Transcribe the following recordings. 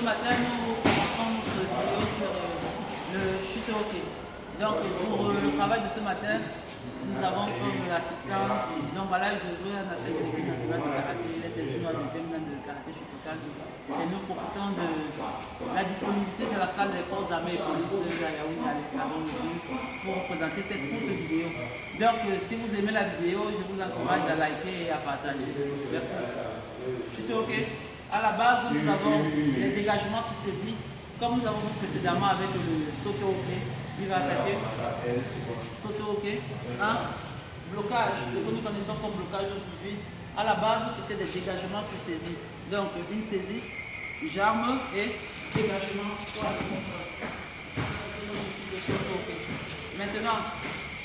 matin, nous commençons notre vidéo sur le chute hockey. Donc, pour le travail de ce matin, nous avons comme assistant, donc voilà, je jouais un athlète de l'équipe nationale de karaté, il était junior deuxième dan de karaté Shotokan. Et nous profitons de la disponibilité de la salle des forces armées et police de Yaoundé à l'escadron de Ville pour présenter cette courte vidéo. Donc, si vous aimez la vidéo, je vous encourage à liker et à partager. Merci. Chute hockey. À la base, nous avons les dégagements sur saisie, comme nous avons vu précédemment avec le saut hockey. Il va attaquer, sauter au hockey, un blocage, ce que nous connaissons comme blocage aujourd'hui. À la base, c'était des dégagements sur saisie. Donc, une saisie, j'arme et dégagement. Maintenant,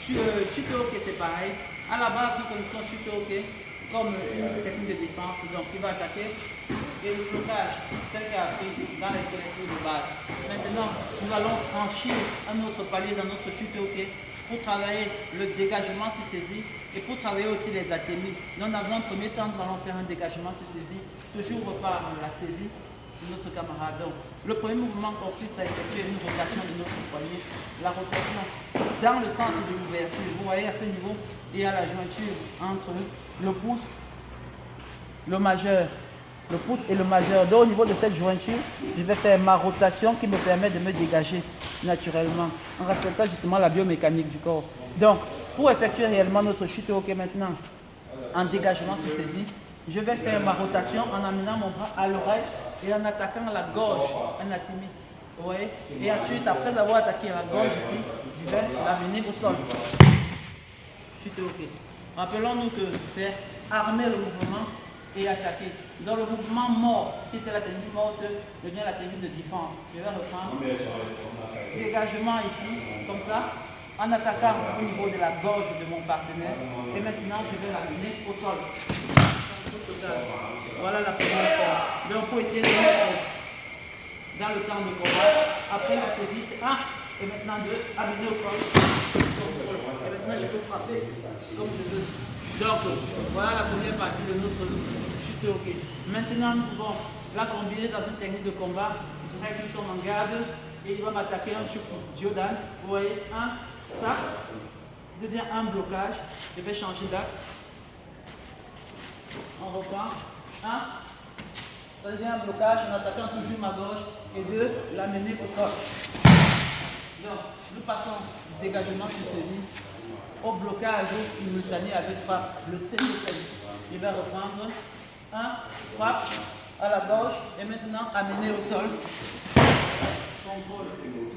chute au hockey, c'est pareil. À la base, nous connaissons chute au hockey comme une technique de défense. Donc, il va attaquer et le blocage, tel qu'il a pris dans les collectifs de base. Maintenant, nous allons franchir un autre palier dans notre chute hockey pour travailler le dégagement sur saisie et pour travailler aussi les atémies. Donc, dans un premier temps, nous allons faire un dégagement sur saisie, toujours par la saisie de notre camarade. Donc, le premier mouvement consiste à effectuer une rotation de notre poignet. La rotation dans le sens de l'ouverture. Vous voyez, à ce niveau, il y a la jointure entre le pouce, le majeur. Le pouce et le majeur. Donc au niveau de cette jointure, je vais faire ma rotation qui me permet de me dégager naturellement en respectant justement la biomécanique du corps. Donc pour effectuer réellement notre chute hockey maintenant en dégagement sur saisie, je vais faire ma rotation en amenant mon bras à l'oreille et en attaquant la gorge en atymique. Vous voyez? Et ensuite, après avoir attaqué la gorge ici, je vais l'amener au sol. Chute hockey. Rappelons-nous que c'est armer le mouvement et attaquer. Dans le mouvement mort, qui était la technique morte, devient la technique de défense. Je vais reprendre. Dégagement ici, comme ça, en attaquant au niveau de la gorge de mon partenaire. Et maintenant, je vais l'amener au sol. Voilà la première fois. Donc, pour essayer de mettre dans le temps de combat, après la saisie, et maintenant deux, amener au sol. Et maintenant, je peux frapper comme je veux. Donc, voilà la première partie de notre chute hockey. Maintenant, nous pouvons la combiner dans une technique de combat. Je dirais qu'ils sont en garde et il va m'attaquer un chute Jordan. Vous voyez, ça devient un blocage. Je vais changer d'axe. On reprend. Ça devient un blocage en attaquant toujours ma gauche et deux, l'amener au sol. Donc, nous passons du dégagement sur saisie au blocage simultané avec frappe, le C de saisie. Je vais reprendre frappe à la gauche et maintenant amener au sol. Contrôle.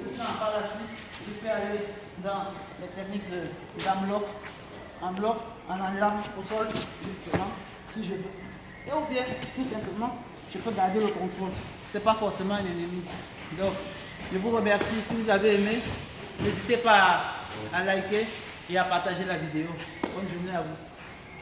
Maintenant, par la suite, je peux aller dans les techniques d'unlock, en bloc, en allant au sol, justement, si je veux. Et ou bien, tout simplement, je peux garder le contrôle. Ce n'est pas forcément un ennemi. Donc, je vous remercie. Si vous avez aimé, n'hésitez pas à liker et à partager la vidéo. Bonne journée à vous.